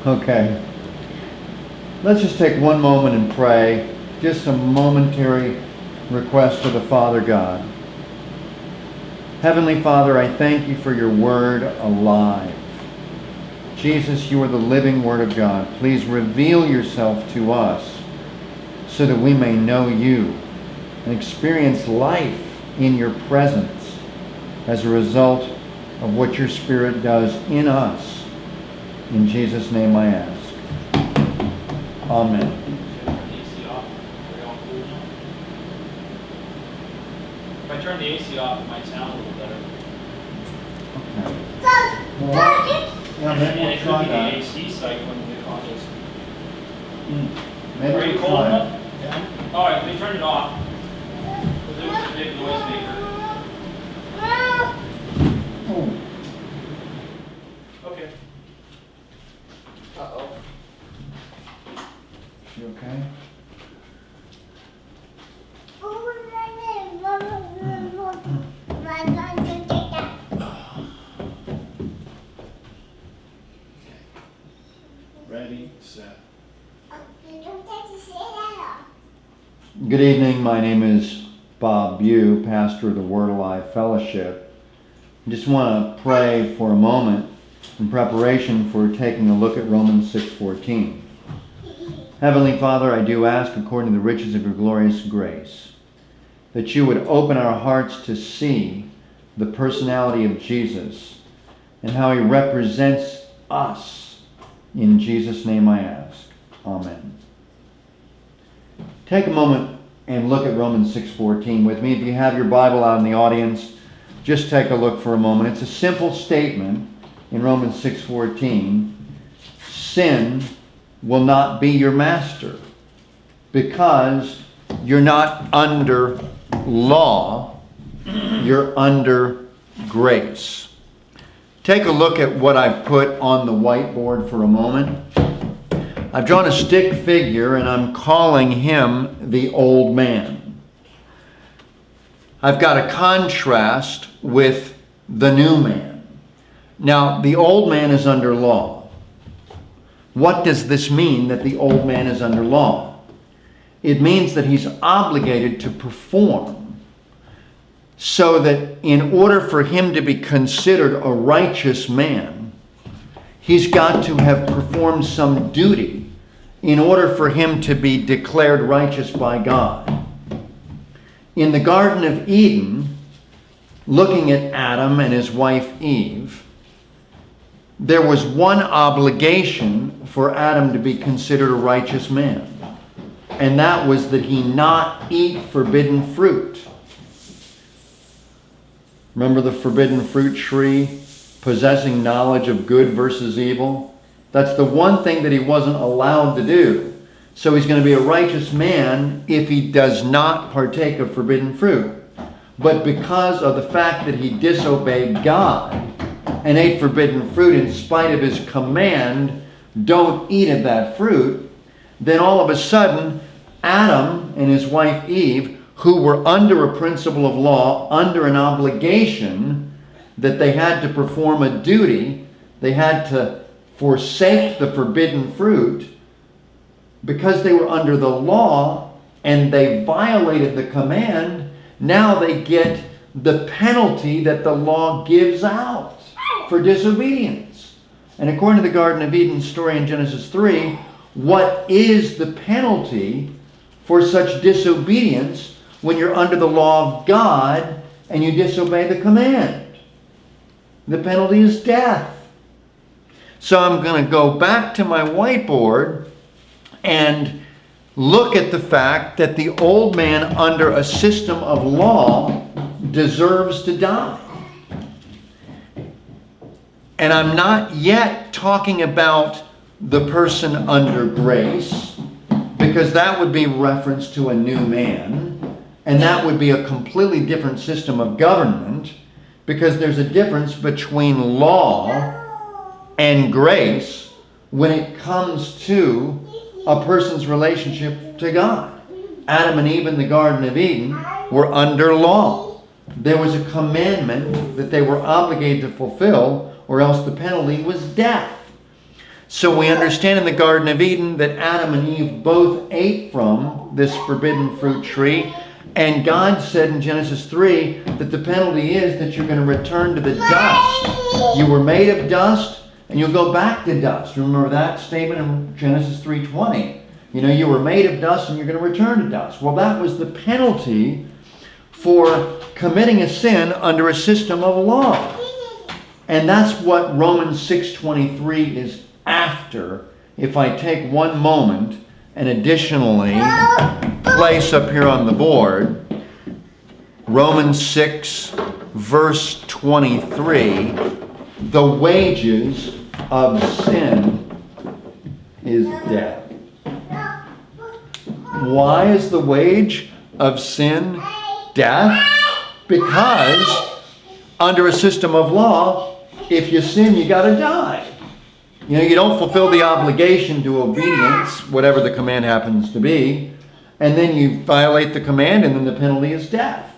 Okay. Let's just take one moment and pray. Just a momentary request to the Father God. Heavenly Father, I thank you for your word alive. Jesus, you are the living word of God. Please reveal yourself to us so that we may know you and experience life in your presence as a result of what your Spirit does in us. In Jesus' name I ask. Amen. If I turn the AC off, it might sound a little better. Okay. And it could be the AC cycling the consoles. Are you cold enough? Yeah. All right, let me turn it off. Because it was a big noise maker. Okay. Uh-oh. You okay? Ready, set. Good evening. My name is Bob Bew, pastor of the Word Alive Fellowship. I just want to pray for a moment in preparation for taking a look at Romans 6:14. Heavenly Father, I do ask, according to the riches of your glorious grace, that you would open our hearts to see the personality of Jesus and how he represents us. In Jesus' name I ask. Amen. Take a moment and look at Romans 6:14 with me. If you have your Bible out in the audience, just take a look for a moment. It's a simple statement in Romans 6:14. Sin will not be your master because you're not under law, you're under grace. Take a look at what I've put on the whiteboard for a moment. I've drawn a stick figure and I'm calling him the old man. I've got a contrast with the new man. Now, the old man is under law. What does this mean, that the old man is under law? It means that he's obligated to perform, so that in order for him to be considered a righteous man, he's got to have performed some duty in order for him to be declared righteous by God. In the Garden of Eden, looking at Adam and his wife Eve, there was one obligation for Adam to be considered a righteous man, and that was that he not eat forbidden fruit. Remember the forbidden fruit tree, possessing knowledge of good versus evil? That's the one thing that he wasn't allowed to do. So he's going to be a righteous man if he does not partake of forbidden fruit. But because of the fact that he disobeyed God and ate forbidden fruit in spite of his command, don't eat of that fruit, then all of a sudden, Adam and his wife Eve, who were under a principle of law, under an obligation that they had to perform a duty, they had to forsake the forbidden fruit, because they were under the law and they violated the command, now they get the penalty that the law gives out for disobedience. And according to the Garden of Eden story in Genesis 3, what is the penalty for such disobedience when you're under the law of God and you disobey the command? The penalty is death. So I'm going to go back to my whiteboard and look at the fact that the old man under a system of law deserves to die. And I'm not yet talking about the person under grace, because that would be reference to a new man. And that would be a completely different system of government, because there's a difference between law and grace when it comes to a person's relationship to God. Adam and Eve in the Garden of Eden were under law. There was a commandment that they were obligated to fulfill, or else the penalty was death. So we understand in the Garden of Eden that Adam and Eve both ate from this forbidden fruit tree. And God said in Genesis 3 that the penalty is that you're going to return to the dust. You were made of dust and you'll go back to dust. Remember that statement in Genesis 3:20. You were made of dust and you're going to return to dust. Well, that was the penalty for committing a sin under a system of law. And that's what Romans 6:23 is after. If I take one moment and additionally place up here on the board Romans 6 verse 23, the wages of sin is death. Why is the wage of sin death? Because under a system of law, if you sin, you got to die. You don't fulfill the obligation to obedience, whatever the command happens to be, and then you violate the command, and then the penalty is death.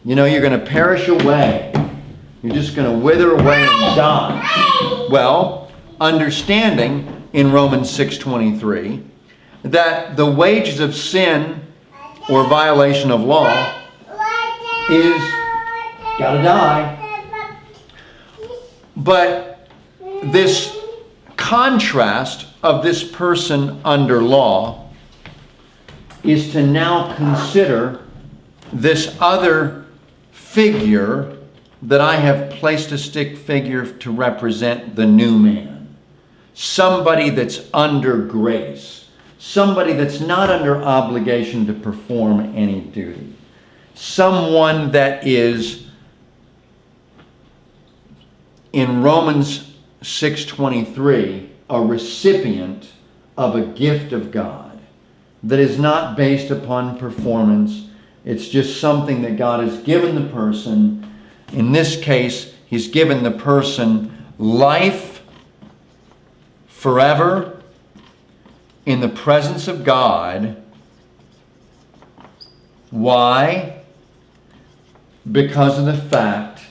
You're going to perish away. You're just going to wither away and die. Well, understanding in Romans 6:23 that the wages of sin or violation of law is gotta die. But this contrast of this person under law is to now consider this other figure that I have placed a stick figure to represent the new man. Somebody that's under grace. Somebody that's not under obligation to perform any duty. Someone that is, in Romans 6:23, a recipient of a gift of God that is not based upon performance. It's just something that God has given the person. In this case, He's given the person life forever in the presence of God. Why? Because of the fact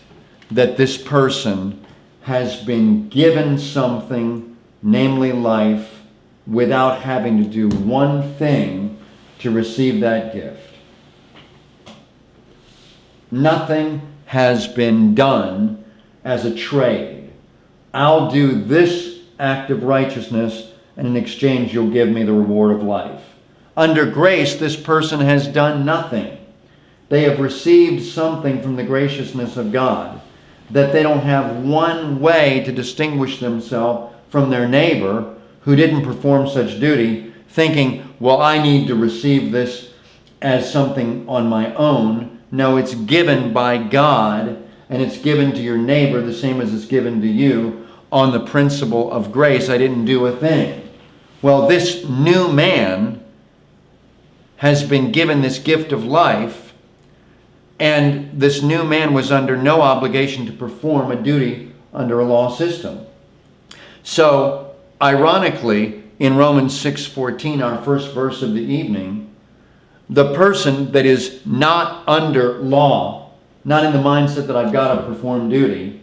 that this person has been given something, namely life, without having to do one thing to receive that gift. Nothing has been done as a trade. I'll do this act of righteousness, and in exchange you'll give me the reward of life. Under grace, this person has done nothing. They have received something from the graciousness of God that they don't have one way to distinguish themselves from their neighbor who didn't perform such duty, thinking, well, I need to receive this as something on my own. No, it's given by God, and it's given to your neighbor the same as it's given to you on the principle of grace. I didn't do a thing. Well, this new man has been given this gift of life, and this new man was under no obligation to perform a duty under a law system. So, ironically, in Romans 6:14, our first verse of the evening, the person that is not under law, not in the mindset that I've got to perform duty,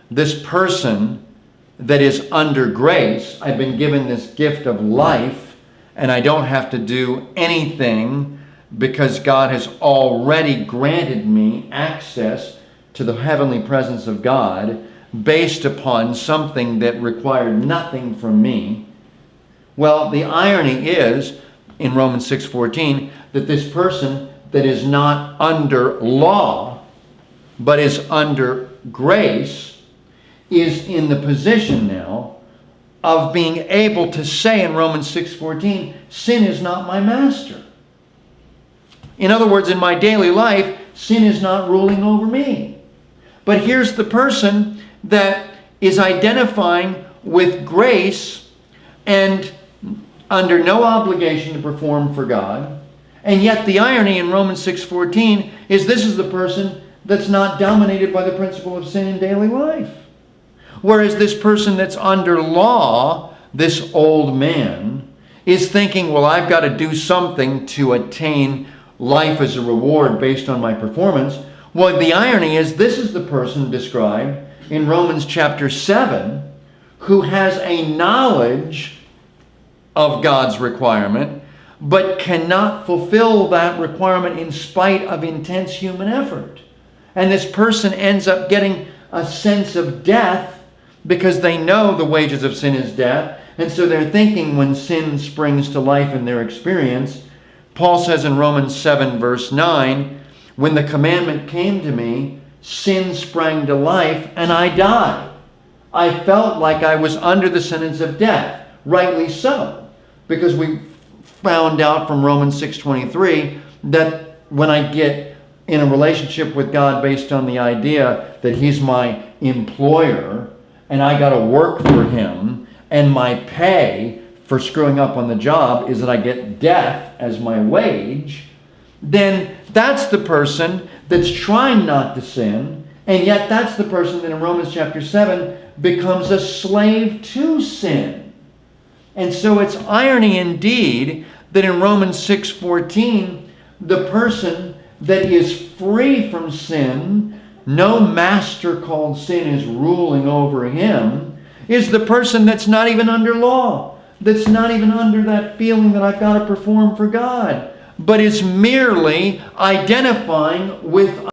this person that is under grace, I've been given this gift of life, and I don't have to do anything because God has already granted me access to the heavenly presence of God based upon something that required nothing from me. Well, the irony is, in Romans 6:14, that this person that is not under law, but is under grace, is in the position now of being able to say in Romans 6:14, sin is not my master. In other words, in my daily life, sin is not ruling over me. But here's the person that is identifying with grace and under no obligation to perform for God. And yet the irony in Romans 6:14 is this is the person that's not dominated by the principle of sin in daily life. Whereas this person that's under law, this old man, is thinking, well, I've got to do something to attain life as a reward based on my performance. Well, the irony is this is the person described in Romans chapter 7 who has a knowledge of God's requirement, but cannot fulfill that requirement in spite of intense human effort. And this person ends up getting a sense of death because they know the wages of sin is death. And so they're thinking when sin springs to life in their experience, Paul says in Romans 7 verse 9, when the commandment came to me, sin sprang to life and I died. I felt like I was under the sentence of death. Rightly so. Because we found out from Romans 6:23 that when I get in a relationship with God based on the idea that He's my employer and I got to work for Him, and my pay for screwing up on the job is that I get death as my wage, then that's the person that's trying not to sin, and yet that's the person that in Romans chapter 7 becomes a slave to sin. And so it's irony indeed that in Romans 6:14, the person that is free from sin, no master called sin is ruling over him, is the person that's not even under law, that's not even under that feeling that I've got to perform for God, but is merely identifying with